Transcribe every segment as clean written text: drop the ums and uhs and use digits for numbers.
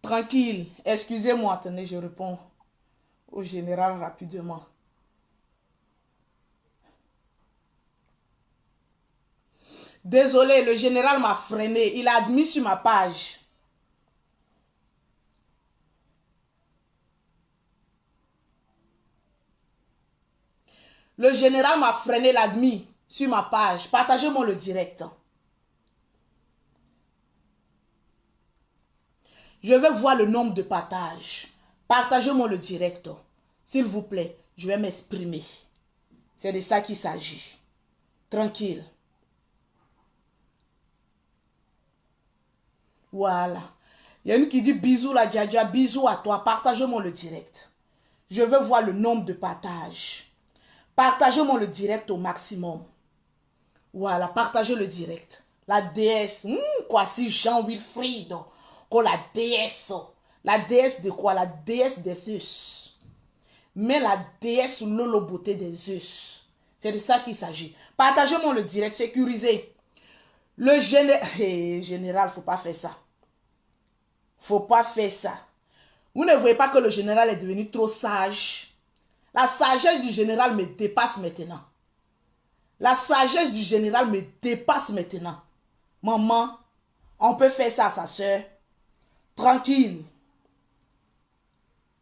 Tranquille. Excusez-moi, attendez, je réponds au général rapidement. Désolé, le général m'a freiné. Il a admis sur ma page. Le général m'a freiné, il a admis sur ma page. Partagez-moi le direct. Je vais voir le nombre de partages. Partagez-moi le direct. S'il vous plaît, je vais m'exprimer. C'est de ça qu'il s'agit. Tranquille. Voilà. Il y a une qui dit bisous la Djadja, bisous à toi. Partagez-moi le direct. Je veux voir le nombre de partages. Partagez-moi le direct au maximum. Voilà, partagez le direct. La déesse, quoi si Jean-Wilfried, quoi la déesse. La déesse de quoi? La déesse des Zeus. Mais la déesse Lolo beauté des Zeus. C'est de ça qu'il s'agit. Partagez-moi le direct, sécurisé. Le général, faut pas faire ça. Faut pas faire ça. Vous ne voyez pas que le général est devenu trop sage. La sagesse du général me dépasse maintenant. La sagesse du général me dépasse maintenant. Maman, on peut faire ça à sa soeur. Tranquille.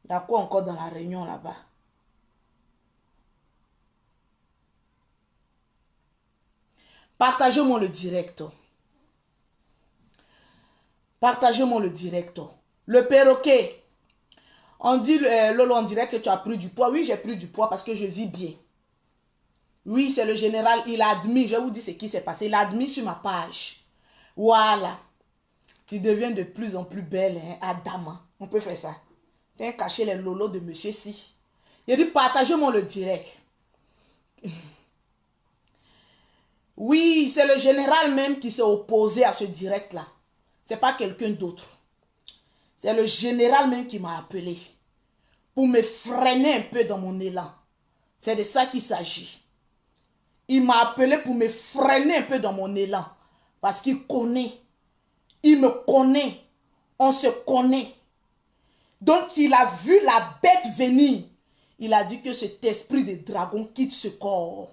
Il y a quoi encore dans la réunion là-bas? Partagez-moi le direct. Partagez-moi le direct. Le perroquet. On dit, Lolo, on dirait que tu as pris du poids. Oui, j'ai pris du poids parce que je vis bien. Oui, c'est le général. Il a admis, je vous dis ce qui s'est passé. Il a admis sur ma page. Voilà. Tu deviens de plus en plus belle, hein, Adam. On peut faire ça. Viens cacher les lolos de monsieur si. Il dit, partagez-moi le direct. Oui, c'est le général même qui s'est opposé à ce direct-là. C'est pas quelqu'un d'autre. C'est le général même qui m'a appelé pour me freiner un peu dans mon élan. C'est de ça qu'il s'agit. Il m'a appelé pour me freiner un peu dans mon élan. Parce qu'il connaît. Il me connaît. On se connaît. Donc il a vu la bête venir. Il a dit que cet esprit de dragon quitte ce corps.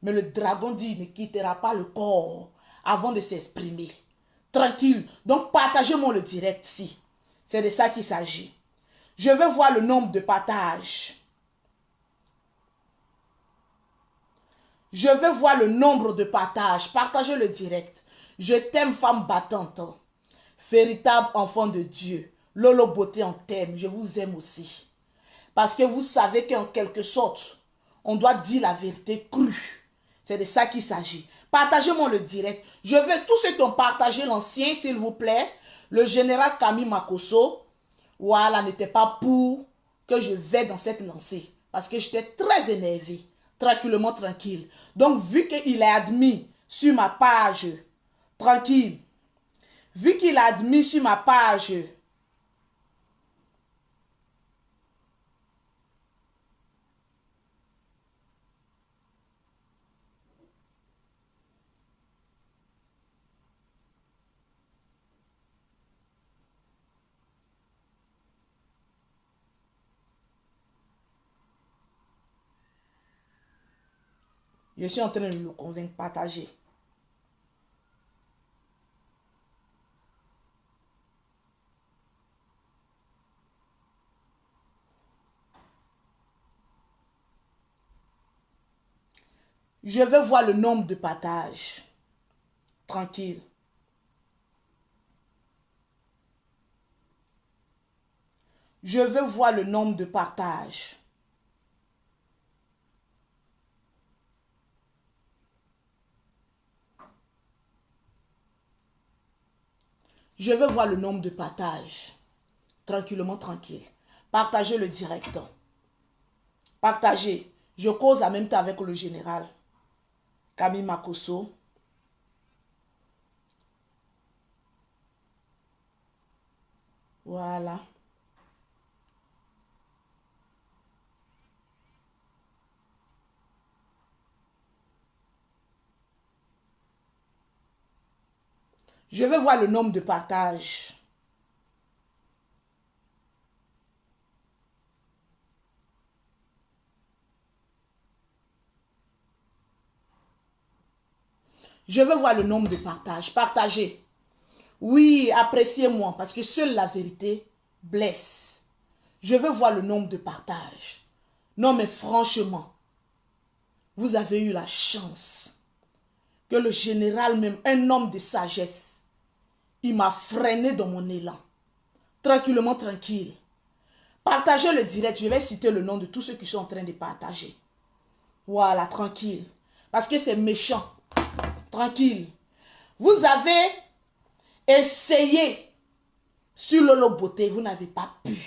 Mais le dragon dit qu'il ne quittera pas le corps avant de s'exprimer. Tranquille. Donc partagez-moi le direct si. C'est de ça qu'il s'agit. Je veux voir le nombre de partages. Je veux voir le nombre de partages. Partagez le direct. Je t'aime, femme battante. Véritable enfant de Dieu. Lolo beauté en t'aime. Je vous aime aussi. Parce que vous savez qu'en quelque sorte, on doit dire la vérité crue. C'est de ça qu'il s'agit. Partagez-moi le direct. Je veux tous ceux qui ont partagé l'ancien, s'il vous plaît. Le général Camille Makosso, voilà, n'était pas pour que je vais dans cette lancée. Parce que j'étais très énervé. Tranquillement, tranquille. Donc, vu qu'il a admis sur ma page, tranquille. Vu qu'il a admis sur ma page, je suis en train de le convaincre, partager. Je veux voir le nombre de partages. Tranquille. Je veux voir le nombre de partages. Je veux voir le nombre de partages. Tranquillement, tranquille. Partagez le direct. Partagez. Je cause en même temps avec le général Camille Makosso. Voilà. Je veux voir le nombre de partages. Je veux voir le nombre de partages. Partagez. Oui, appréciez-moi parce que seule la vérité blesse. Je veux voir le nombre de partages. Non, mais franchement, vous avez eu la chance que le général même, un homme de sagesse, il m'a freiné dans mon élan. Tranquillement, tranquille. Partagez le direct. Je vais citer le nom de tous ceux qui sont en train de partager. Voilà, tranquille. Parce que c'est méchant. Tranquille. Vous avez essayé sur Lolo Beauté. Vous n'avez pas pu.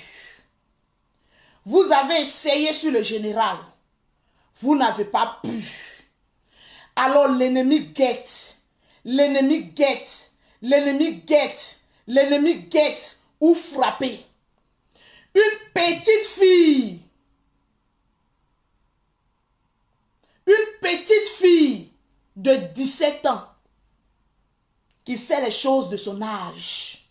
Vous avez essayé sur le général. Vous n'avez pas pu. Alors l'ennemi guette. L'ennemi guette. L'ennemi guette. L'ennemi guette. Ou frapper. Une petite fille. Une petite fille de 17 ans qui fait les choses de son âge.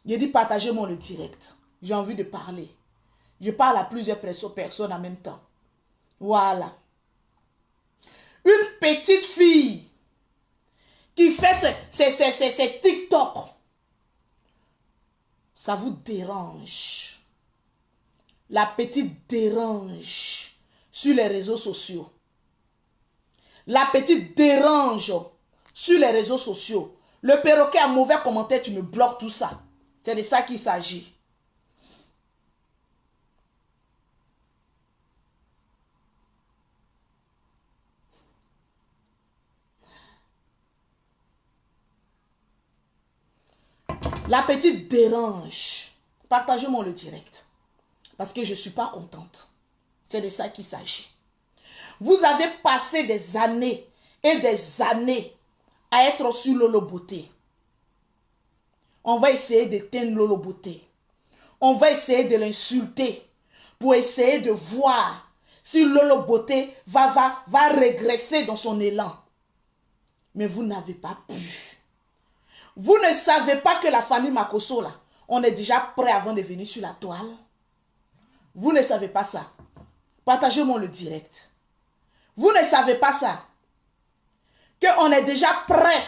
J'ai dit partagez-moi le direct. J'ai envie de parler. Je parle à plusieurs personnes en même temps. Voilà. Une petite fille qui fait ses TikTok. Ça vous dérange. La petite dérange sur les réseaux sociaux. La petite dérange sur les réseaux sociaux. Le perroquet a mauvais commentaire, tu me bloques tout ça. C'est de ça qu'il s'agit. La petite dérange. Partagez-moi le direct. Parce que je ne suis pas contente. C'est de ça qu'il s'agit. Vous avez passé des années et des années à être sur Lolo Beauté. On va essayer d'éteindre Lolo Beauté. On va essayer de l'insulter pour essayer de voir si Lolo Beauté va régresser dans son élan. Mais vous n'avez pas pu. Vous ne savez pas que la famille Makosso, là, on est déjà prêt avant de venir sur la toile. Vous ne savez pas ça. Partagez-moi le direct. Vous ne savez pas ça. Qu'on est déjà prêt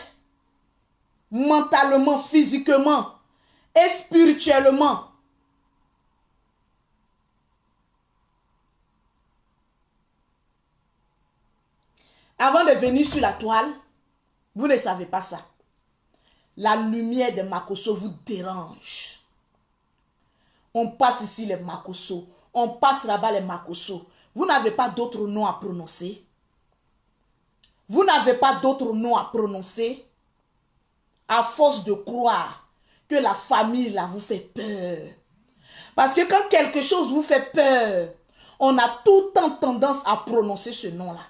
mentalement, physiquement et spirituellement. Avant de venir sur la toile, vous ne savez pas ça. La lumière de Makosso vous dérange. On passe ici les Makosso. On passe là-bas les Makosso. Vous n'avez pas d'autre nom à prononcer. Vous n'avez pas d'autre nom à prononcer. À force de croire que la famille là vous fait peur. Parce que quand quelque chose vous fait peur, on a tout le temps tendance à prononcer ce nom-là.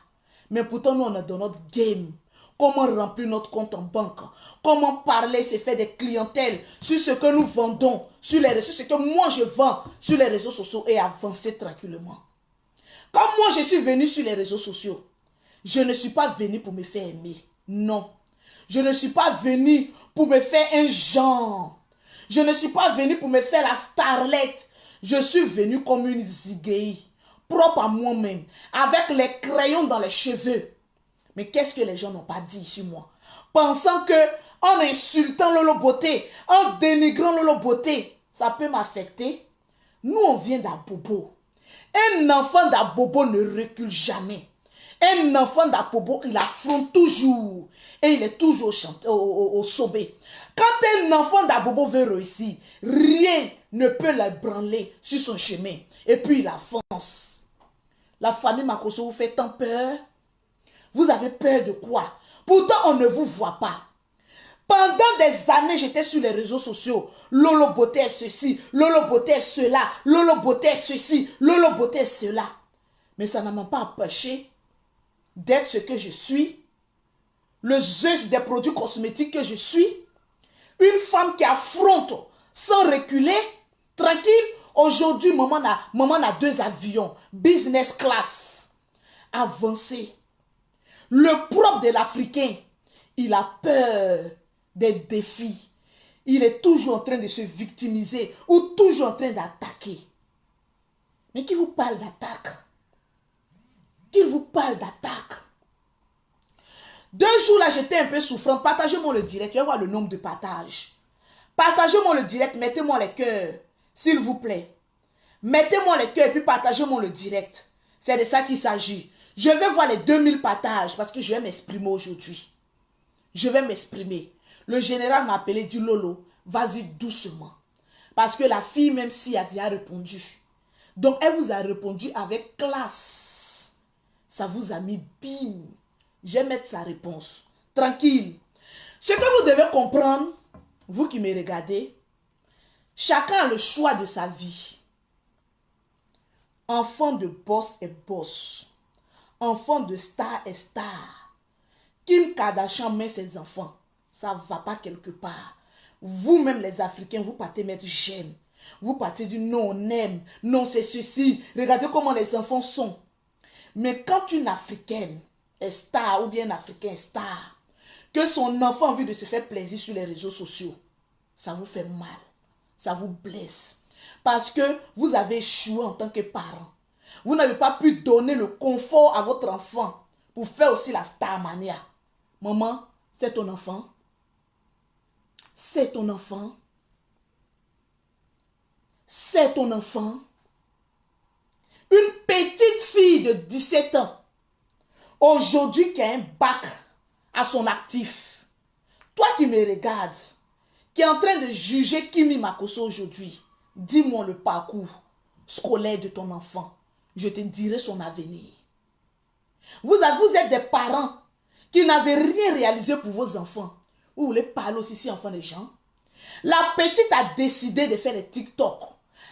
Mais pourtant, nous, on est dans notre game. Comment remplir notre compte en banque. Comment parler, c'est faire des clientèles sur ce que nous vendons, sur ce que moi je vends sur les réseaux sociaux et avancer tranquillement. Quand moi je suis venu sur les réseaux sociaux, je ne suis pas venu pour me faire aimer. Non. Je ne suis pas venu pour me faire un genre. Je ne suis pas venu pour me faire la starlette. Je suis venu comme une zigéi, propre à moi-même, avec les crayons dans les cheveux. Mais qu'est-ce que les gens n'ont pas dit sur moi? Pensant que en insultant Lolo Beauté, en dénigrant Lolo Beauté, ça peut m'affecter. Nous, on vient d'Abobo. Un enfant d'Abobo ne recule jamais. Un enfant d'Abobo, il affronte toujours. Et il est toujours au sommet. Quand un enfant d'Abobo veut réussir, rien ne peut l'ébranler sur son chemin. Et puis il avance. La famille Makosso vous fait tant peur. Vous avez peur de quoi? Pourtant, on ne vous voit pas. Pendant des années, j'étais sur les réseaux sociaux. Lolo Beauté est ceci, Lolo Beauté est cela, Lolo Beauté est ceci, Lolo Beauté est cela. Mais ça ne m'a pas empêché d'être ce que je suis. Le Zeus des produits cosmétiques que je suis. Une femme qui affronte sans reculer, tranquille. Aujourd'hui, maman a 2 avions, business class. Avancé. Le propre de l'Africain, il a peur des défis. Il est toujours en train de se victimiser ou toujours en train d'attaquer. Mais qui vous parle d'attaque? Qui vous parle d'attaque? 2 jours là, j'étais un peu souffrante. Partagez-moi le direct. Je vais voir le nombre de partages. Partagez-moi le direct. Mettez-moi les cœurs. S'il vous plaît. Mettez-moi les cœurs et puis partagez-moi le direct. C'est de ça qu'il s'agit. Je vais voir les 2000 partages parce que je vais m'exprimer aujourd'hui. Je vais m'exprimer. Le général m'a appelé du Lolo. Vas-y doucement. Parce que la fille, même si a déjà répondu. Donc, elle vous a répondu avec classe. Ça vous a mis bim. Je vais mettre sa réponse. Tranquille. Ce que vous devez comprendre, vous qui me regardez, chacun a le choix de sa vie. Enfant de boss est boss. Enfant de star est star. Kim Kardashian met ses enfants. Ça ne va pas quelque part. Vous-même les Africains, vous partez mettre j'aime. Vous partez du non on aime. Non c'est ceci. Regardez comment les enfants sont. Mais quand une Africaine est star ou bien un Africain est star, que son enfant a envie de se faire plaisir sur les réseaux sociaux, ça vous fait mal. Ça vous blesse. Parce que vous avez échoué en tant que parent. Vous n'avez pas pu donner le confort à votre enfant pour faire aussi la star mania. Maman, c'est ton enfant. C'est ton enfant. C'est ton enfant. Une petite fille de 17 ans, aujourd'hui qui a un bac à son actif. Toi qui me regardes, qui est en train de juger Kimi Makosso aujourd'hui, dis-moi le parcours scolaire de ton enfant. Je te dirai son avenir. Vous êtes des parents qui n'avaient rien réalisé pour vos enfants. Vous voulez parler aussi si enfants des gens? La petite a décidé de faire les TikTok,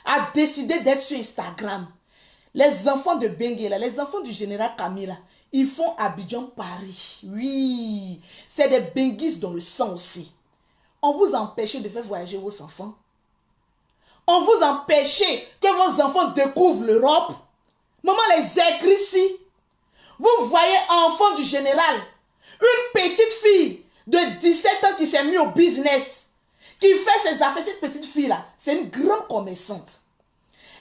a décidé d'être sur Instagram. Les enfants de Benguela, les enfants du général Kamila, ils font Abidjan Paris. Oui, c'est des benguistes dans le sang aussi. On vous empêche de faire voyager vos enfants. On vous empêche que vos enfants découvrent l'Europe. Maman les écrit ici. Vous voyez enfant du général, une petite fille de 17 ans qui s'est mise au business, qui fait ses affaires. Cette petite fille-là, c'est une grande commerçante.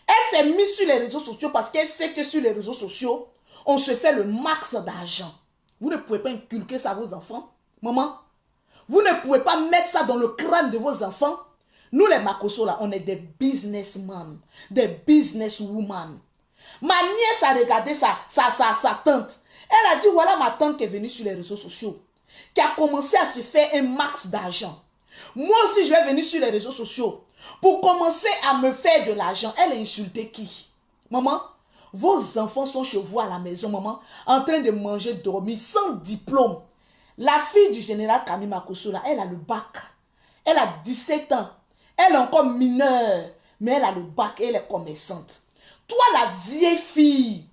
Elle s'est mise sur les réseaux sociaux parce qu'elle sait que sur les réseaux sociaux, on se fait le max d'argent. Vous ne pouvez pas inculquer ça à vos enfants. Maman, vous ne pouvez pas mettre ça dans le crâne de vos enfants. Nous les Makosso là, on est des businessmen, des businesswomen. Ma nièce a regardé sa tante. Elle a dit, voilà ma tante qui est venue sur les réseaux sociaux, qui a commencé à se faire un max d'argent. Moi aussi, je vais venir sur les réseaux sociaux pour commencer à me faire de l'argent. Elle a insulté qui? Maman, vos enfants sont chez vous à la maison, maman, en train de manger, dormir, sans diplôme. La fille du général Kimi Makosso, là, elle a le bac. Elle a 17 ans. Elle est encore mineure, mais elle a le bac et elle est commerçante. Toi, la vieille fille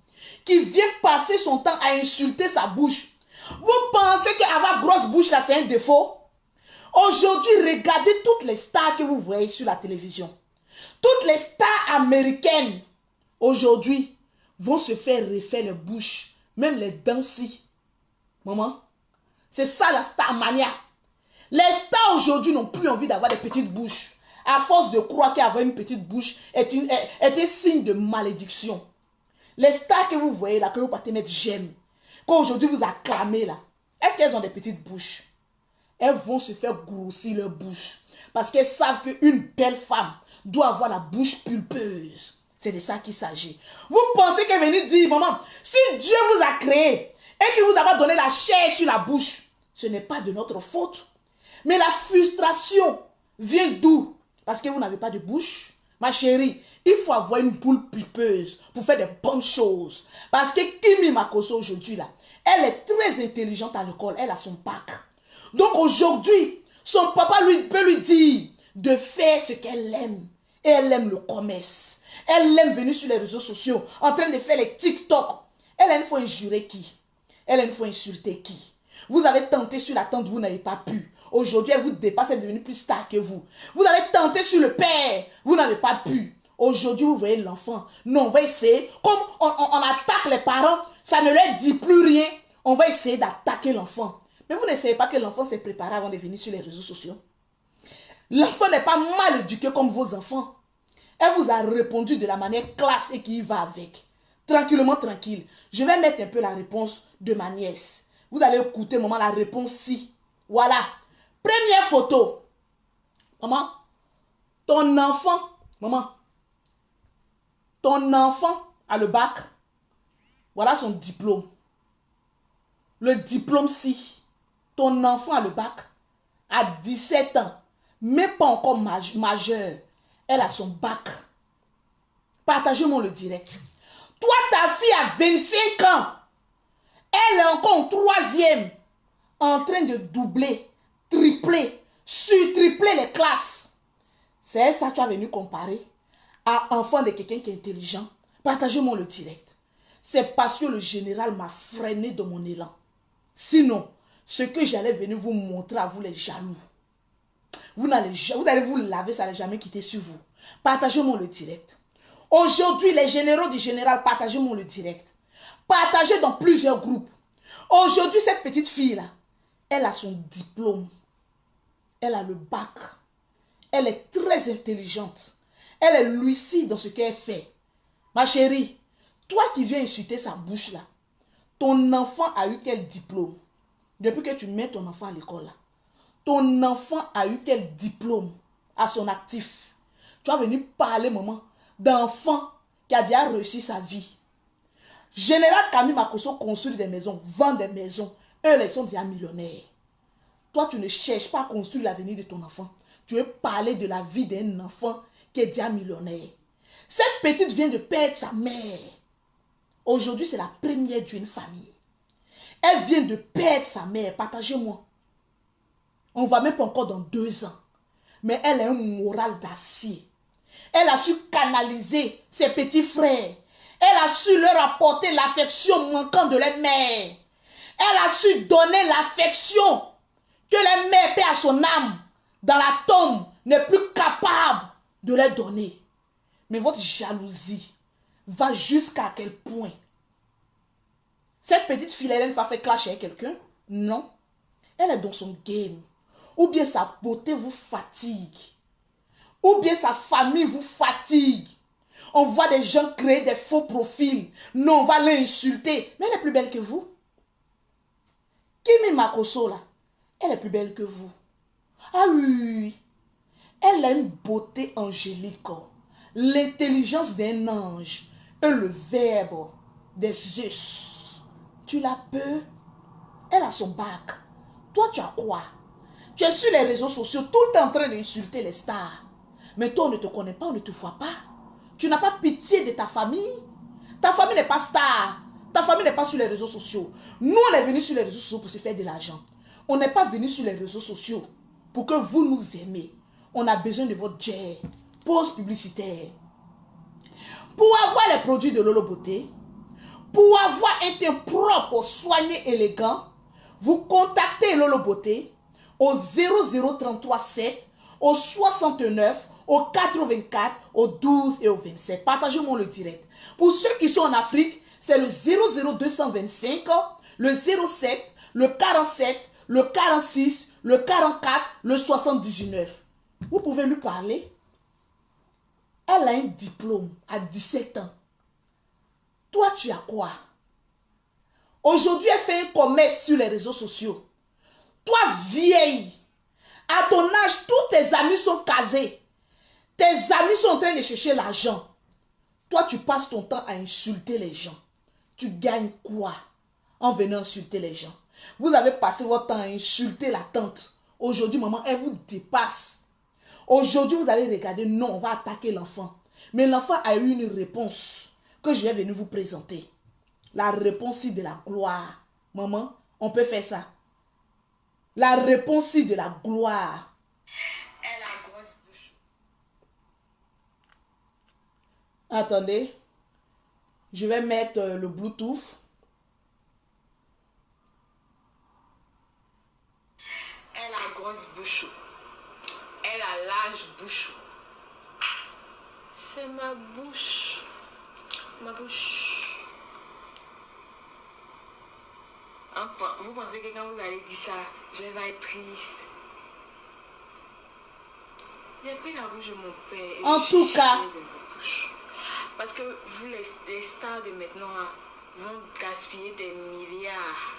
qui vient passer son temps à insulter sa bouche, vous pensez qu'avoir grosse bouche, là, c'est un défaut? Aujourd'hui, regardez toutes les stars que vous voyez sur la télévision. Toutes les stars américaines, aujourd'hui, vont se faire refaire les bouches, même les dents-ci. Maman, c'est ça la star mania. Les stars aujourd'hui n'ont plus envie d'avoir des petites bouches. À force de croire qu'avoir une petite bouche est un signe de malédiction. Les stars que vous voyez là, que vous partez mettre j'aime, qu'aujourd'hui vous acclamez là, est-ce qu'elles ont des petites bouches? Elles vont se faire grossir leur bouche. Parce qu'elles savent qu'une belle femme doit avoir la bouche pulpeuse. C'est de ça qu'il s'agit. Vous pensez qu'elle venait dire, maman, si Dieu vous a créé et qu'il vous a donné la chair sur la bouche, ce n'est pas de notre faute. Mais la frustration vient d'où? Parce que vous n'avez pas de bouche. Ma chérie, il faut avoir une boule pulpeuse pour faire des bonnes choses. Parce que Kimi Makosso aujourd'hui, là, elle est très intelligente à l'école. Elle a son bac. Donc aujourd'hui, son papa peut lui dire de faire ce qu'elle aime. Et elle aime le commerce. Elle aime venir sur les réseaux sociaux en train de faire les TikTok. Elle aime faut injurer qui? Elle aime faut insulter qui? Vous avez tenté sur la tante, vous n'avez pas pu. Aujourd'hui, elle vous dépasse, elle est devenue plus star que vous. Vous avez tenté sur le père, vous n'avez pas pu. Aujourd'hui, vous voyez l'enfant. Non, on va essayer. Comme on attaque les parents, ça ne leur dit plus rien. On va essayer d'attaquer l'enfant. Mais vous n'essayez pas que l'enfant s'est préparé avant de venir sur les réseaux sociaux. L'enfant n'est pas mal éduqué comme vos enfants. Elle vous a répondu de la manière classe et qui y va avec. Tranquillement, tranquille. Je vais mettre un peu la réponse de ma nièce. Vous allez écouter, maman, la réponse si. Voilà. Première photo. Maman, ton enfant, maman, ton enfant a le bac. Voilà son diplôme. Le diplôme si. Ton enfant a le bac. À 17 ans. Même pas encore majeur. Elle a son bac. Partagez-moi le direct. Toi, ta fille a 25 ans. Elle est encore en troisième. En train de doubler, tripler, surtripler les classes. C'est ça que tu as venu comparer à enfant de quelqu'un qui est intelligent. Partagez-moi le direct. C'est parce que le général m'a freiné de mon élan. Sinon, ce que j'allais venir vous montrer à vous les jaloux. Vous allez vous laver, ça n'allait jamais quitter sur vous. Partagez-moi le direct. Aujourd'hui, les généraux du général, partagez-moi le direct. Partagez dans plusieurs groupes. Aujourd'hui, cette petite fille-là, elle a son diplôme. Elle a le bac. Elle est très intelligente. Elle est lucide dans ce qu'elle fait. Ma chérie, toi qui viens insulter sa bouche là, ton enfant a eu quel diplôme? Depuis que tu mets ton enfant à l'école là, ton enfant a eu quel diplôme à son actif? Tu vas venir parler, maman, d'enfant qui a déjà réussi sa vie. Général Camille Makosso construit des maisons, vend des maisons. Eux, ils sont déjà millionnaires. Toi, tu ne cherches pas à construire l'avenir de ton enfant. Tu veux parler de la vie d'un enfant qui est déjà millionnaire. Cette petite vient de perdre sa mère. Aujourd'hui, c'est la première d'une famille. Elle vient de perdre sa mère. Partagez-moi. On ne va même pas encore dans 2 ans. Mais elle a un moral d'acier. Elle a su canaliser ses petits frères. Elle a su leur apporter l'affection manquante de leur mère. Elle a su donner l'affection que leur mère, paix à son âme, dans la tombe, n'est plus capable de leur donner. Mais votre jalousie va jusqu'à quel point? Cette petite fille, elle va faire clash avec quelqu'un? Non. Elle est dans son game. Ou bien sa beauté vous fatigue. Ou bien sa famille vous fatigue. On voit des gens créer des faux profils. Non, on va l'insulter. Mais elle est plus belle que vous. Kimi Makosso là, elle est plus belle que vous. Ah oui, elle a une beauté angélique. L'intelligence d'un ange. Et le verbe des Zeus. Tu la peux? Elle a son bac. Toi, tu as quoi? Tu es sur les réseaux sociaux, tout le temps en train d'insulter les stars. Mais toi, on ne te connaît pas, on ne te voit pas. Tu n'as pas pitié de ta famille. Ta famille n'est pas star. Ta famille n'est pas sur les réseaux sociaux. Nous, on est venus sur les réseaux sociaux pour se faire de l'argent. On n'est pas venu sur les réseaux sociaux pour que vous nous aimez. On a besoin de votre jet. Pause publicitaire. Pour avoir les produits de Lolo Beauté, pour avoir un teint propre, soigné, élégant, vous contactez Lolo Beauté au 00337, au 69, au 84, au 12 et au 27. Partagez-moi le direct. Pour ceux qui sont en Afrique, c'est le 00225, le 07, le 47, le 46, le 44, le 79. Vous pouvez lui parler. Elle a un diplôme à 17 ans. Toi, tu as quoi? Aujourd'hui, elle fait un commerce sur les réseaux sociaux. Toi, vieille, à ton âge, tous tes amis sont casés. Tes amis sont en train de chercher l'argent. Toi, tu passes ton temps à insulter les gens. Tu gagnes quoi en venant insulter les gens? Vous avez passé votre temps à insulter la tante. Aujourd'hui, maman, elle vous dépasse. Aujourd'hui, vous avez regardé, non, on va attaquer l'enfant. Mais l'enfant a eu une réponse que je vais venir vous présenter. La réponse de la gloire. Maman, on peut faire ça. La réponse de la gloire. Elle a grosse bouche. Attendez. Je vais mettre le Bluetooth. Elle a grosse bouche. Elle a large bouche. C'est ma bouche. Ma bouche. Vous pensez que quand vous allez dire ça, je vais être triste. J'ai pris la bouche de mon père. Et En tout cas. de ma bouche. Parce que vous, les stars de maintenant, vont gaspiller des milliards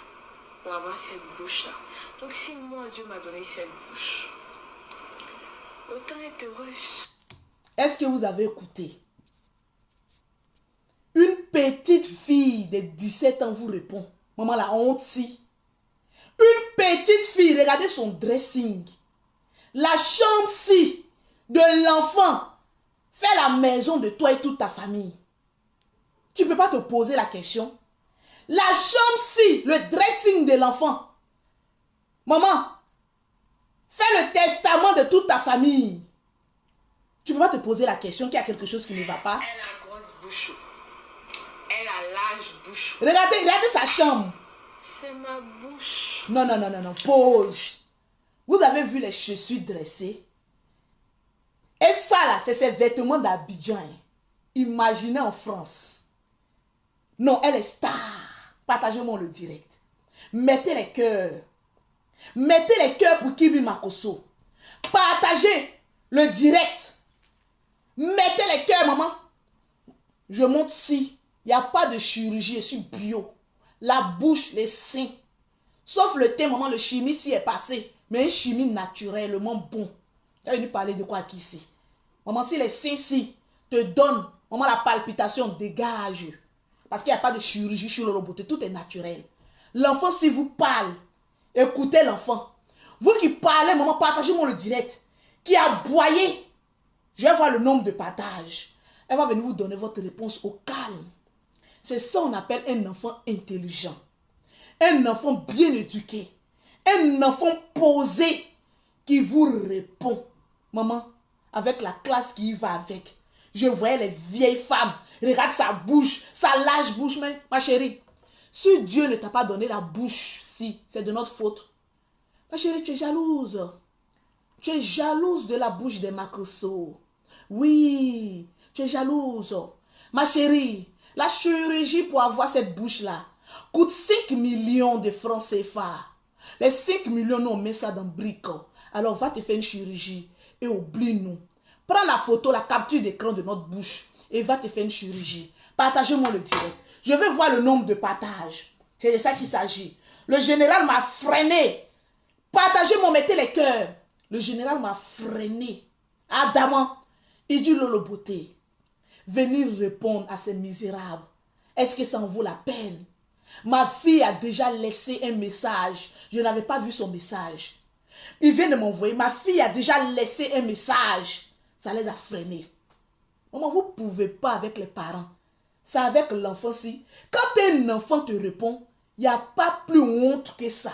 pour avoir cette bouche-là. Donc si moi, Dieu m'a donné cette bouche, autant être heureuse. Est-ce que vous avez écouté? Une petite fille de 17 ans vous répond. Maman, la honte si. Une petite fille, regardez son dressing. La chambre si de l'enfant fait la maison de toi et toute ta famille. Tu ne peux pas te poser la question. La chambre si, le dressing de l'enfant. Maman, fais le testament de toute ta famille. Tu ne peux pas te poser la question qu'il y a quelque chose qui ne va pas. Elle a grosse bouche. Elle a large bouche. Regardez sa chambre. C'est ma bouche. Non, pause. Vous avez vu les chaussures dressées? Et ça là, c'est ses vêtements d'Abidjan. Imaginez en France. Non, elle est star. Partagez-moi le direct. Mettez les cœurs. Mettez les cœurs pour Kimi Makosso. Partagez le direct. Mettez les cœurs, maman. Je montre si. Il n'y a pas de chirurgie, je suis bio. La bouche, les seins. Sauf le thé, maman, le chimie s'y est passé. Mais une chimie naturellement bon. Tu as venu parler de quoi qui ici? Maman, si les seins si te donnent, maman, la palpitation, dégage. Parce qu'il n'y a pas de chirurgie sur le robot. Tout est naturel. L'enfant, si vous parle, écoutez l'enfant. Vous qui parlez, maman, partagez-moi le direct. Qui a aboyé. Je vais voir le nombre de partages. Elle va venir vous donner votre réponse au calme. C'est ça qu'on appelle un enfant intelligent. Un enfant bien éduqué. Un enfant posé qui vous répond. Maman, avec la classe qui y va avec. Je voyais les vieilles femmes. Regarde sa bouche, sa large bouche. Mais ma chérie, si Dieu ne t'a pas donné la bouche, si, c'est de notre faute. Ma chérie, tu es jalouse. Tu es jalouse de la bouche des Makosso. Oui, tu es jalouse. Ma chérie, la chirurgie pour avoir cette bouche-là coûte 5 millions de francs CFA. Les 5 millions, nous, on met ça dans brique. Alors, va te faire une chirurgie et oublie-nous. Prends la photo, la capture d'écran de notre bouche et va te faire une chirurgie. Partagez-moi le direct. Je veux voir le nombre de partages. C'est de ça qu'il s'agit. Le général m'a freiné. Partagez-moi, mettez les cœurs. Le général m'a freiné. Adamant, il dit Lolo Beauté. Venir répondre à ces misérables. Est-ce que ça en vaut la peine? Ma fille a déjà laissé un message. Je n'avais pas vu son message. Il vient de m'envoyer. Ma fille a déjà laissé un message. Ça les a freinés. Maman, vous ne pouvez pas avec les parents. C'est avec l'enfant si. Quand un enfant te répond, il n'y a pas plus honte que ça.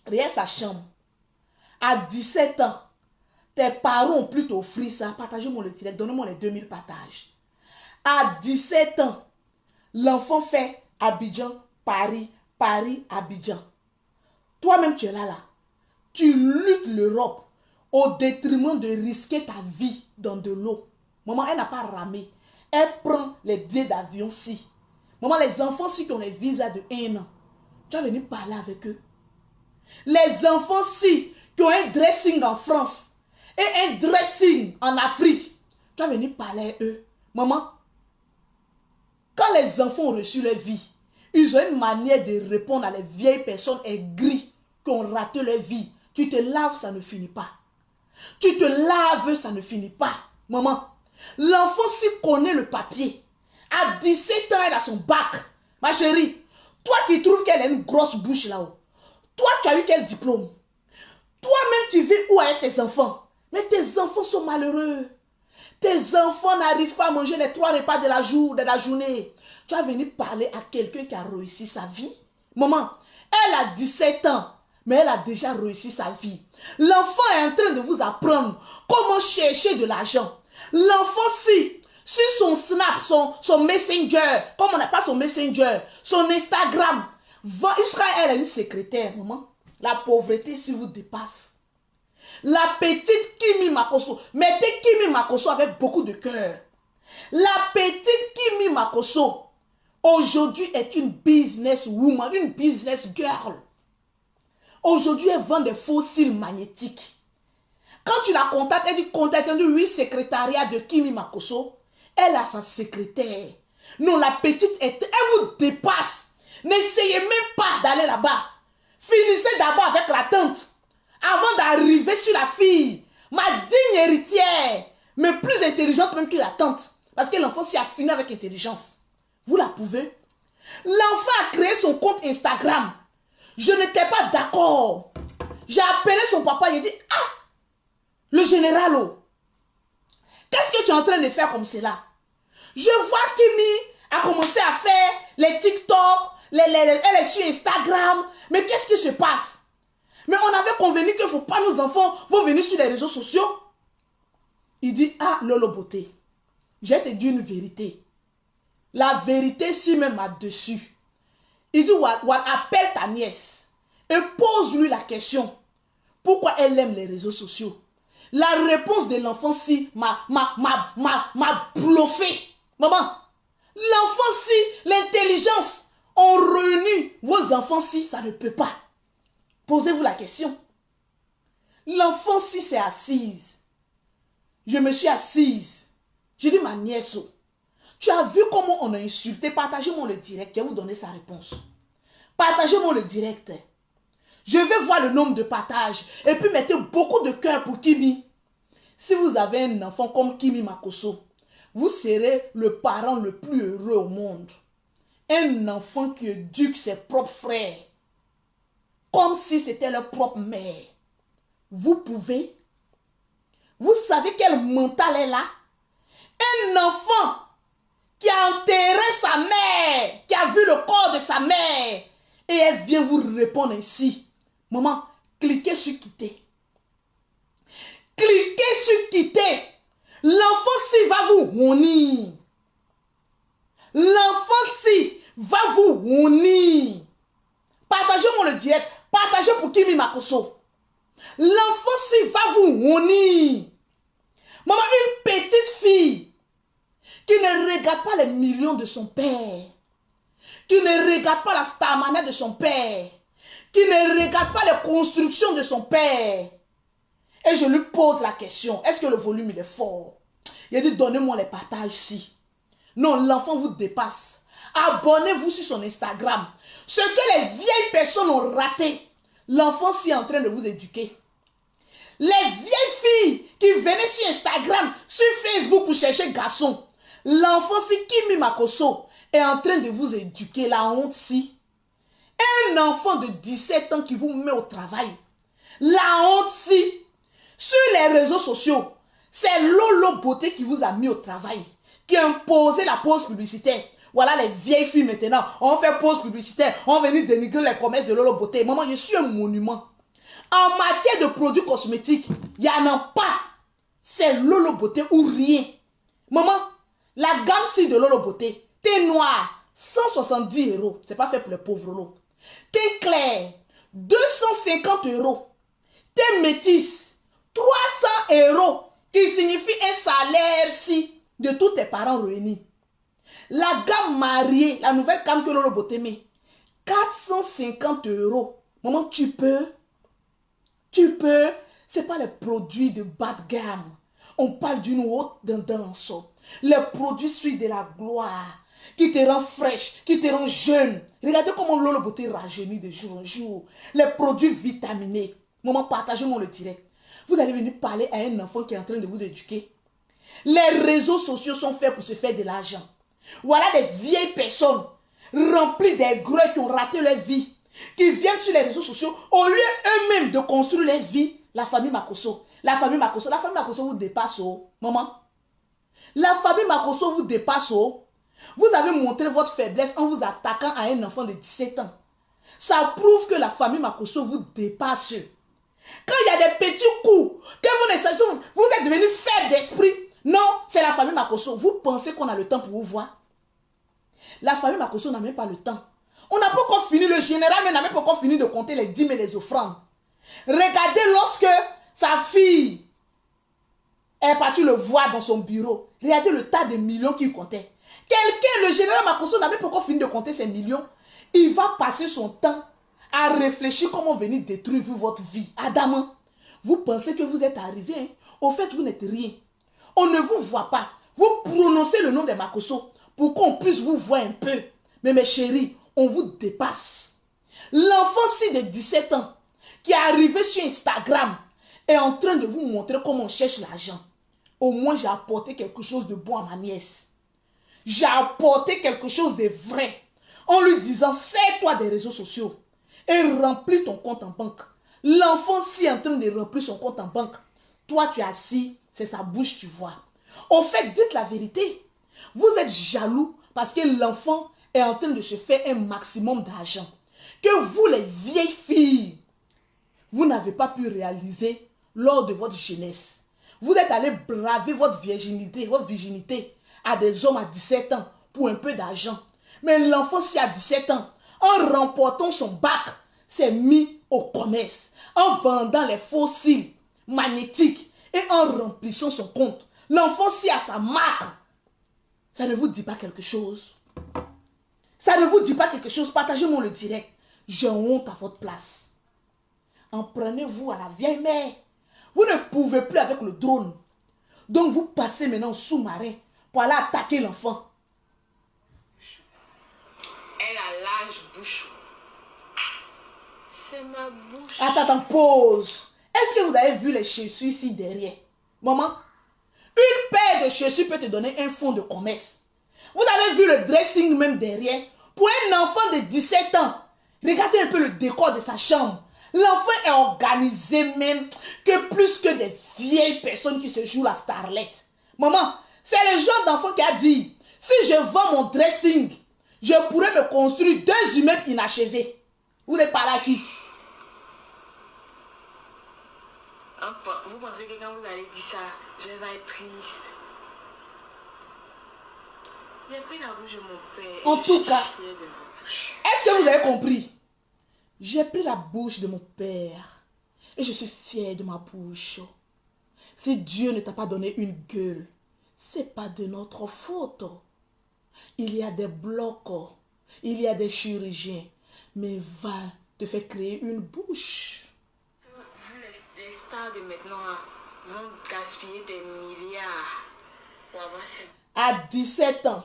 Regarde sa chambre. À 17 ans, tes parents ont plutôt offert ça. Partagez-moi le direct. Donnez-moi les 2000 partages. À 17 ans, l'enfant fait Abidjan, Paris, Paris, Abidjan. Toi-même, tu es là. Tu luttes l'Europe au détriment de risquer ta vie dans de l'eau. Maman, elle n'a pas ramé. Elle prend les billets d'avion si. Maman, les enfants si qui ont les visas de 1 an, tu vas venir parler avec eux. Les enfants si qui ont un dressing en France et un dressing en Afrique, tu vas venir parler avec eux. Maman, quand les enfants ont reçu leur vie, ils ont une manière de répondre à les vieilles personnes aigries qui ont raté leur vie. Tu te laves, ça ne finit pas. Tu te laves, ça ne finit pas. Maman, l'enfant si connaît le papier. À 17 ans, elle a son bac. Ma chérie, toi qui trouves qu'elle a une grosse bouche là-haut, toi, tu as eu quel diplôme? Toi-même, tu vis où avec tes enfants? Mais tes enfants sont malheureux. Tes enfants n'arrivent pas à manger les 3 repas de la journée. Tu vas venir parler à quelqu'un qui a réussi sa vie? Maman, elle a 17 ans, mais elle a déjà réussi sa vie. L'enfant est en train de vous apprendre comment chercher de l'argent. L'enfant, si, sur son Snap, son Messenger, comme on n'a pas son Messenger, son Instagram, Israël est une secrétaire, maman. La pauvreté, si vous dépasse. La petite Kimi Makosso, mettez Kimi Makosso avec beaucoup de cœur. La petite Kimi Makosso, aujourd'hui est une business woman, une business girl. Aujourd'hui, elle vend des fossiles magnétiques. Quand tu la contactes, elle dit contacte, elle dit oui, secrétariat de Kimi Makosso. Elle a sa secrétaire. Non, la petite, elle vous dépasse. N'essayez même pas d'aller là-bas. Finissez d'abord avec la tante. Avant d'arriver sur la fille. Ma digne héritière. Mais plus intelligente même que la tante. Parce que l'enfant s'y a fini avec intelligence. Vous la pouvez. L'enfant a créé son compte Instagram. Je n'étais pas d'accord. J'ai appelé son papa. Il a dit, ah, le général, oh, qu'est-ce que tu es en train de faire comme cela? Je vois Kimi a commencé à faire les TikTok, elle est sur Instagram. Mais qu'est-ce qui se passe? Mais on avait convenu qu'il ne faut pas nos enfants vont venir sur les réseaux sociaux. Il dit, ah, Lolo Beauté, j'ai te dit une vérité. La vérité, si même là-dessus. Il dit, appelle ta nièce et pose-lui la question. Pourquoi elle aime les réseaux sociaux? La réponse de l'enfant si m'a bluffé. Maman, l'enfant si, l'intelligence, ont réuni vos enfants si, ça ne peut pas. Posez-vous la question. L'enfant si c'est assise. Je me suis assise. J'ai dit, ma nièce, tu as vu comment on a insulté? Partagez-moi le direct, je vais vous donner sa réponse. Partagez-moi le direct. Je vais voir le nombre de partages. Et puis mettez beaucoup de cœur pour Kimi. Si vous avez un enfant comme Kimi Makosso, vous serez le parent le plus heureux au monde. Un enfant qui éduque ses propres frères. Comme si c'était leur propre mère. Vous pouvez. Vous savez quel mental est là? Un enfant qui a enterré sa mère, qui a vu le corps de sa mère. Et elle vient vous répondre ainsi. Maman, cliquez sur quitter. Cliquez sur quitter. L'enfant-ci va vous honir. L'enfant-ci va vous honir. Partagez-moi le direct. Partagez pour Kimi Makosso. L'enfant-ci va vous honir. Maman, une petite fille qui ne regarde pas les millions de son père, qui ne regarde pas la starmania de son père, qui ne regarde pas les constructions de son père. Et je lui pose la question, est-ce que le volume il est fort? Il a dit, donnez-moi les partages ici. Non, l'enfant vous dépasse. Abonnez-vous sur son Instagram. Ce que les vieilles personnes ont raté, l'enfant s'y est en train de vous éduquer. Les vieilles filles qui venaient sur Instagram, sur Facebook pour chercher garçon, l'enfant si Kimi Makosso est en train de vous éduquer. La honte si. Un enfant de 17 ans qui vous met au travail. La honte si. Sur les réseaux sociaux, c'est Lolo Beauté qui vous a mis au travail, qui a imposé la pause publicitaire. Voilà les vieilles filles maintenant, on fait pause publicitaire, on va venir dénigrer les promesses de Lolo Beauté. Maman, je suis un monument. En matière de produits cosmétiques, il n'y en a pas. C'est Lolo Beauté ou rien. Maman, la gamme ci de Lolo Beauté, thé noir, 170 €. C'est pas fait pour les pauvres Lolo. Thé clair, 250 €. Thé métis, 300 €, qui signifie un salaire si de tous tes parents réunis. La gamme mariée, la nouvelle gamme que Lolo Beauté met, 450 €. Maman, tu peux. C'est pas les produits de bas de gamme. On parle d'une haute tendance. Les produits suivent de la gloire, qui te rend fraîche, qui te rend jeune. Regardez comment Lolo Beauté rajeunit de jour en jour. Les produits vitaminés. Maman, partagez-moi le direct. Vous allez venir parler à un enfant qui est en train de vous éduquer. Les réseaux sociaux sont faits pour se faire de l'argent. Voilà des vieilles personnes remplies des greux qui ont raté leur vie, qui viennent sur les réseaux sociaux au lieu eux-mêmes de construire leur vie. La famille Makosso. La famille Makosso vous dépasse, oh, maman. La famille Makosso vous dépasse, oh. Vous avez montré votre faiblesse en vous attaquant à un enfant de 17 ans. Ça prouve que la famille Makosso vous dépasse. Quand il y a des petits coups, que vous êtes devenu faible d'esprit. Non, c'est la famille Makosso. Vous pensez qu'on a le temps pour vous voir? La famille Makosso n'a même pas le temps. On n'a pas encore fini, le général n'a même pas encore fini de compter les dîmes et les offrandes. Regardez lorsque sa fille est partie le voir dans son bureau. Regardez le tas de millions qu'il comptait. Quelqu'un, le général Makosso n'a même pas encore fini de compter ces millions. Il va passer son temps à réfléchir comment venir détruire votre vie. Adam, vous pensez que vous êtes arrivé, hein? Au fait, vous n'êtes rien. On ne vous voit pas. Vous prononcez le nom de Makosso pour qu'on puisse vous voir un peu. Mais mes chéris, on vous dépasse. L'enfant-ci de 17 ans qui est arrivé sur Instagram est en train de vous montrer comment on cherche l'argent. Au moins, j'ai apporté quelque chose de bon à ma nièce. J'ai apporté quelque chose de vrai en lui disant, sers-toi des réseaux sociaux et remplis ton compte en banque. L'enfant-ci est en train de remplir son compte en banque. Toi, tu es assis, c'est sa bouche, tu vois. Au fait, dites la vérité. Vous êtes jaloux parce que l'enfant est en train de se faire un maximum d'argent. Que vous, les vieilles filles, vous n'avez pas pu réaliser lors de votre jeunesse. Vous êtes allé braver votre virginité à des hommes à 17 ans pour un peu d'argent. Mais l'enfant, si à 17 ans, en remportant son bac, s'est mis au commerce, en vendant les fossiles magnétiques et en remplissant son compte. L'enfant, si a sa marque, ça ne vous dit pas quelque chose. Ça ne vous dit pas quelque chose. Partagez-moi le direct. J'ai honte à votre place. En prenez-vous à la vieille mère. Vous ne pouvez plus avec le drone. Donc vous passez maintenant au sous-marin pour aller attaquer l'enfant. Elle a l'âge bouchon. C'est ma bouche. Attends, pause. Est-ce que vous avez vu les chaussures ici derrière? Maman, une paire de chaussures peut te donner un fonds de commerce. Vous avez vu le dressing même derrière? Pour un enfant de 17 ans, regardez un peu le décor de sa chambre. L'enfant est organisé même que plus que des vieilles personnes qui se jouent la starlette. Maman, c'est le genre d'enfant qui a dit, si je vends mon dressing, je pourrais me construire 2 immeubles inachevés. Vous n'êtes pas là qui? Vous pensez que quand vous allez dire ça, je vais être triste? J'ai pris la bouche de mon père. En tout cas, de ma bouche. est-ce que vous avez compris? J'ai pris la bouche de mon père et je suis fière de ma bouche. Si Dieu ne t'a pas donné une gueule, c'est pas de notre faute. Il y a des blocs, il y a des chirurgiens, mais va te faire créer une bouche. Vous, les stars de maintenant là, vont gaspiller des milliards pour avoir cette... À 17 ans,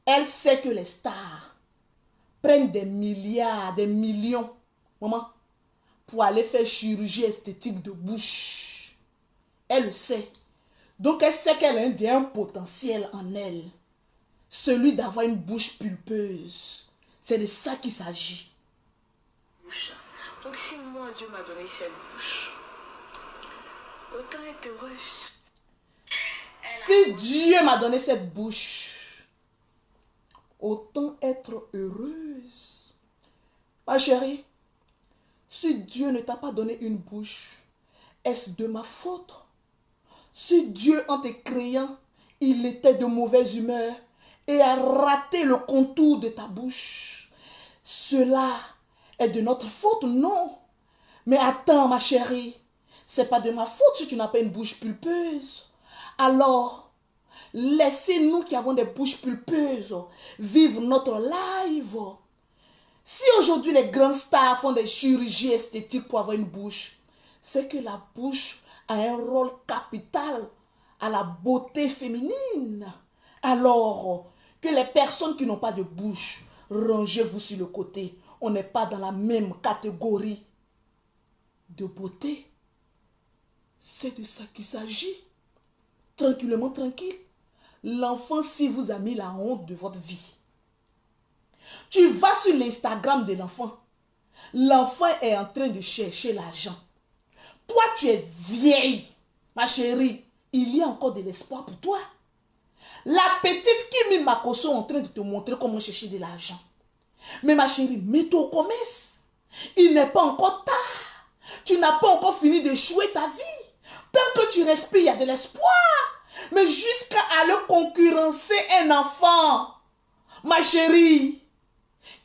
elle sait que les stars prennent des milliards, des millions, maman, pour aller faire chirurgie esthétique de bouche. Elle le sait. Donc elle sait qu'elle a un potentiel en elle. Celui d'avoir une bouche pulpeuse. C'est de ça qu'il s'agit. Donc si moi Dieu m'a donné cette bouche, autant être heureuse. Si Dieu m'a donné cette bouche, autant être heureuse. Ma chérie, si Dieu ne t'a pas donné une bouche, est-ce de ma faute? Si Dieu, en te créant, il était de mauvaise humeur et a raté le contour de ta bouche, cela est de notre faute? Non. Mais attends, ma chérie, c'est pas de ma faute si tu n'as pas une bouche pulpeuse. Alors, laissez-nous qui avons des bouches pulpeuses vivre notre live. Si aujourd'hui les grandes stars font des chirurgies esthétiques pour avoir une bouche, c'est que la bouche a un rôle capital à la beauté féminine. Alors, que les personnes qui n'ont pas de bouche, rangez-vous sur le côté. On n'est pas dans la même catégorie de beauté. C'est de ça qu'il s'agit. Tranquillement, tranquille. L'enfant, si vous a mis la honte de votre vie, tu vas sur l'Instagram de l'enfant. L'enfant est en train de chercher l'argent. Toi, tu es vieille. Ma chérie, il y a encore de l'espoir pour toi. La petite Kimi Makoso est en train de te montrer comment chercher de l'argent. Mais ma chérie, mets-toi au commerce. Il n'est pas encore tard. Tu n'as pas encore fini d'échouer ta vie. Tant que tu respires, il y a de l'espoir. Mais jusqu'à aller concurrencer un enfant, ma chérie,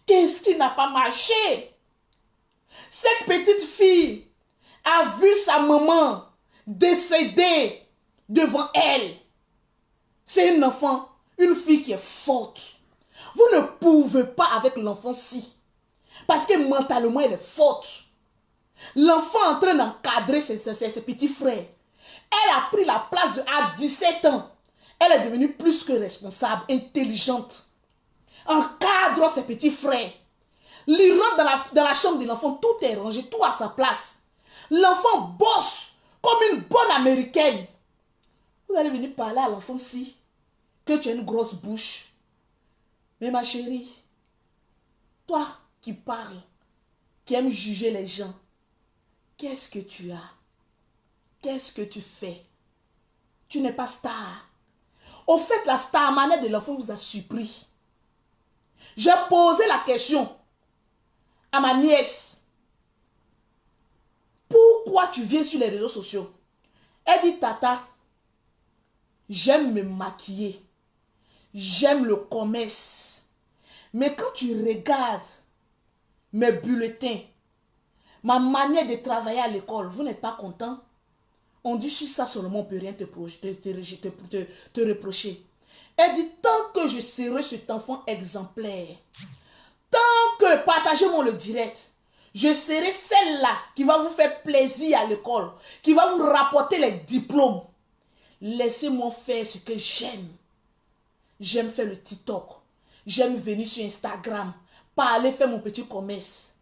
qu'est-ce qui n'a pas marché? Cette petite fille a vu sa maman décéder devant elle. C'est un enfant, une fille qui est forte. Vous ne pouvez pas avec l'enfant-ci. Parce que mentalement, elle est forte. L'enfant est en train d'encadrer ses petits frères. Elle a pris la place à 17 ans. Elle est devenue plus que responsable, intelligente. encadre ses petits frères. Il rentre dans la chambre de l'enfant, tout est rangé, tout à sa place. L'enfant bosse comme une bonne américaine. Vous allez venir parler à l'enfant si que tu as une grosse bouche. Mais ma chérie, toi qui parles, qui aimes juger les gens, qu'est-ce que tu as? Qu'est-ce que tu fais? Tu n'es pas star. Au fait, la star manette de l'enfant vous a surpris. J'ai posé la question à ma nièce. Pourquoi tu viens sur les réseaux sociaux? Elle dit, tata, j'aime me maquiller. J'aime le commerce. Mais quand tu regardes mes bulletins, ma manière de travailler à l'école, vous n'êtes pas content? On dit sur ça seulement, on ne peut rien te reprocher. Elle dit, tant que je serai cet enfant exemplaire, tant que, partagez-moi le direct, je serai celle-là qui va vous faire plaisir à l'école, qui va vous rapporter les diplômes. Laissez-moi faire ce que j'aime. J'aime faire le TikTok. J'aime venir sur Instagram, parler, faire mon petit commerce.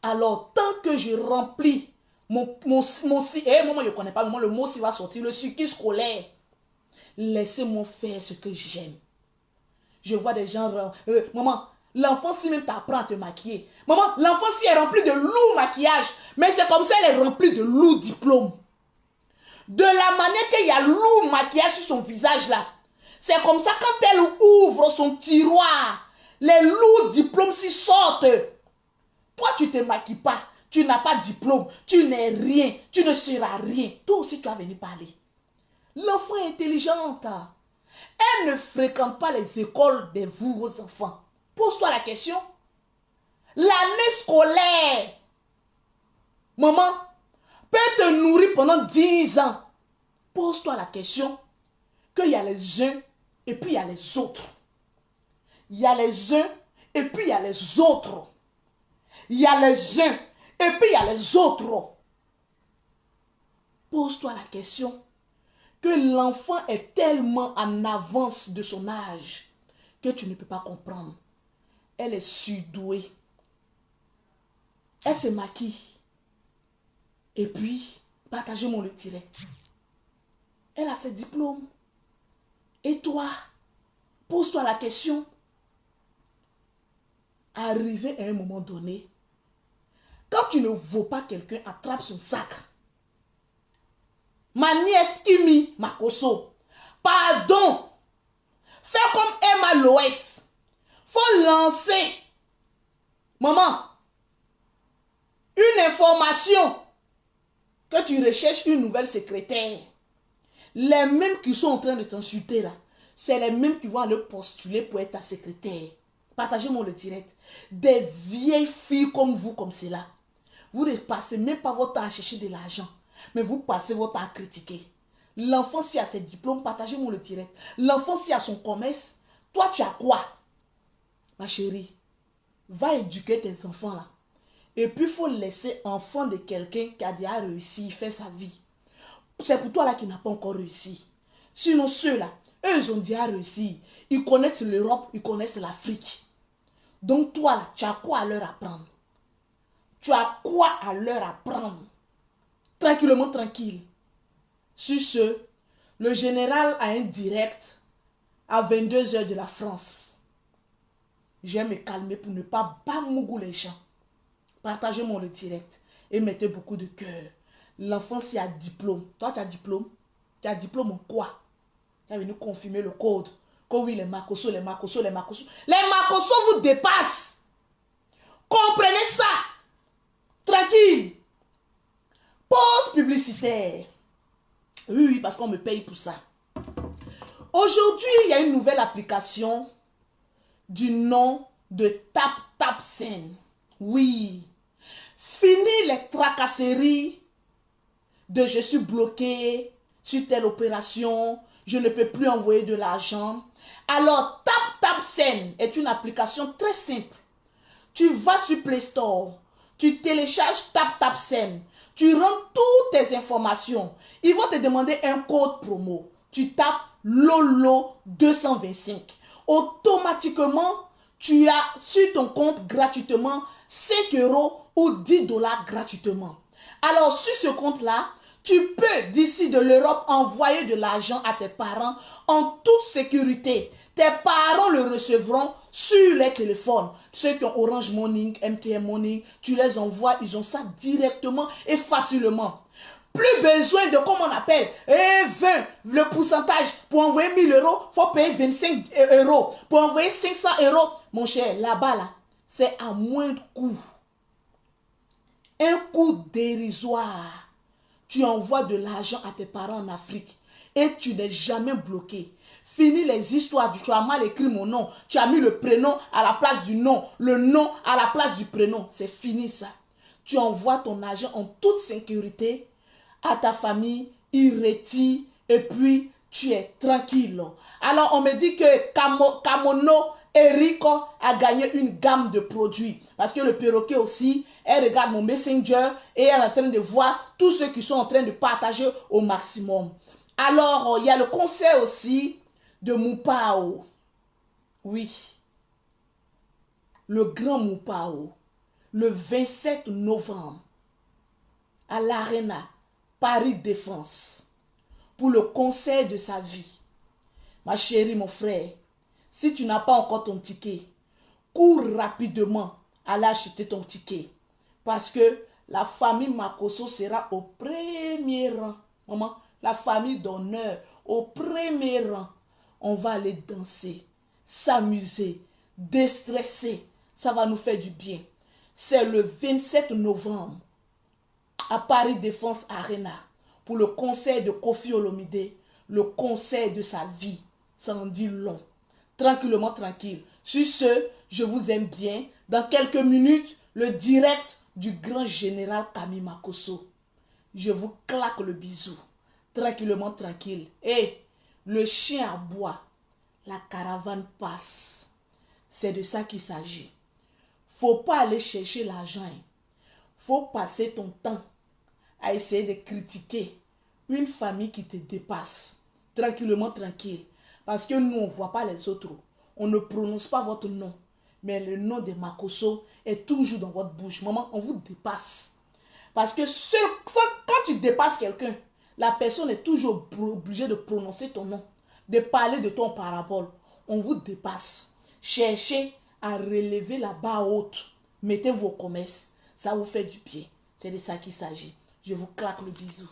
Alors, tant que je remplis moi je ne connais pas, le mot s'il va sortir, le circuit scolaire, laissez-moi faire ce que j'aime. Je vois des gens, maman, l'enfant si même t'apprend à te maquiller. Maman, l'enfant si est rempli de lourd maquillage, mais c'est comme ça elle est remplie de lourd diplôme. De la manière qu'il y a lourd maquillage sur son visage là, c'est comme ça quand elle ouvre son tiroir, les lourds diplômes s'y sortent. Toi tu ne te maquilles pas. Tu n'as pas de diplôme, tu n'es rien, tu ne seras rien. Toi aussi, tu vas venir parler. L'enfant est intelligente. Elle ne fréquente pas les écoles de vos enfants. Pose-toi la question. L'année scolaire, maman, peut te nourrir pendant 10 ans. Pose-toi la question qu'il y a les uns et puis il y a les autres. Il y a les uns et puis il y a les autres. Il y a les uns. Et puis il y a les autres. Pose-toi la question que l'enfant est tellement en avance de son âge que tu ne peux pas comprendre. Elle est surdouée. Elle se maquille. Et puis, partagez-moi le direct. Elle a ses diplômes. Et toi, pose-toi la question. Arrivé à un moment donné, quand tu ne vaux pas quelqu'un, attrape son sac. Ma nièce Kimi Makoso, pardon. Fais comme Emma Loès. Faut lancer, maman, une information que tu recherches une nouvelle secrétaire. Les mêmes qui sont en train de t'insulter là, c'est les mêmes qui vont aller postuler pour être ta secrétaire. Partagez-moi le direct. Des vieilles filles comme vous, comme cela. Vous ne passez même pas votre temps à chercher de l'argent. Mais vous passez votre temps à critiquer. L'enfant, s'il a ses diplômes, partagez-moi le direct. L'enfant, s'il a son commerce, toi, tu as quoi? Ma chérie, va éduquer tes enfants là. Et puis, il faut laisser enfant de quelqu'un qui a déjà réussi, fait sa vie. C'est pour toi là qui n'a pas encore réussi. Sinon, ceux-là, eux, ils ont déjà réussi. Ils connaissent l'Europe, ils connaissent l'Afrique. Donc, toi là, tu as quoi à leur apprendre? Tu as quoi à leur apprendre? Tranquillement, tranquille. Sur ce, le général a un direct à 22 h de la France. Je vais me calmer pour ne pas bamougou les gens. Partagez-moi le direct et mettez beaucoup de cœur. L'enfant, s'il a diplôme. Toi, tu as diplôme? Tu as diplôme en quoi? Tu es venu confirmer le code. Que oui, les Makoso, les Makoso, les Makoso. Les Makoso vous dépassent. Comprenez ça. Tranquille. Pause publicitaire. Oui, parce qu'on me paye pour ça. Aujourd'hui, il y a une nouvelle application du nom de TapTapSend. Oui. Fini les tracasseries de je suis bloqué sur telle opération, je ne peux plus envoyer de l'argent. Alors, TapTapSend est une application très simple. Tu vas sur Play Store, tu télécharges TapTapSend, tu rentres toutes tes informations. Ils vont te demander un code promo. Tu tapes LOLO 225. Automatiquement, tu as sur ton compte gratuitement 5 € ou 10 $ gratuitement. Alors, sur ce compte-là, tu peux, d'ici de l'Europe, envoyer de l'argent à tes parents en toute sécurité. Tes parents le recevront sur les téléphones. Ceux qui ont Orange Money, MTN Money, tu les envoies, ils ont ça directement et facilement. Plus besoin de, comme on appelle, 20, le pourcentage. Pour envoyer 1 000 €, il faut payer 25 €. Pour envoyer 500 €, mon cher, là-bas, là, c'est à moindre coût. Un coût dérisoire. Tu envoies de l'argent à tes parents en Afrique et tu n'es jamais bloqué. Fini les histoires du tu as mal écrit mon nom, tu as mis le prénom à la place du nom, le nom à la place du prénom. C'est fini ça. Tu envoies ton argent en toute sécurité à ta famille, il retire et puis tu es tranquille. Alors on me dit que Kamono Erico a gagné une gamme de produits. Parce que le perroquet aussi, elle regarde mon messenger et elle est en train de voir tous ceux qui sont en train de partager au maximum. Alors, il y a le concert aussi de Moupao. Oui. Le grand Moupao. Le 27 novembre. À l'Arena. Paris Défense. Pour le concert de sa vie. Ma chérie, mon frère. Si tu n'as pas encore ton ticket, cours rapidement à aller acheter ton ticket. Parce que la famille Makosso sera au premier rang. Maman, la famille d'honneur, au premier rang. On va aller danser, s'amuser, déstresser. Ça va nous faire du bien. C'est le 27 novembre à Paris Défense Arena pour le concert de Koffi Olomide, le concert de sa vie. Ça en dit long. Tranquillement, tranquille. Sur ce, je vous aime bien. Dans quelques minutes, le direct du grand général Kami Makosso. Je vous claque le bisou. Tranquillement, tranquille. Et le chien aboie. La caravane passe. C'est de ça qu'il s'agit. Faut pas aller chercher l'argent. Faut passer ton temps à essayer de critiquer une famille qui te dépasse. Tranquillement, tranquille. Parce que nous, on ne voit pas les autres. On ne prononce pas votre nom. Mais le nom de Makosso est toujours dans votre bouche. Maman, on vous dépasse. Parce que quand tu dépasses quelqu'un, la personne est toujours obligée de prononcer ton nom. De parler de ton parabole. On vous dépasse. Cherchez à relever la barre haute. Mettez-vous au commerce. Ça vous fait du bien. C'est de ça qu'il s'agit. Je vous claque le bisou.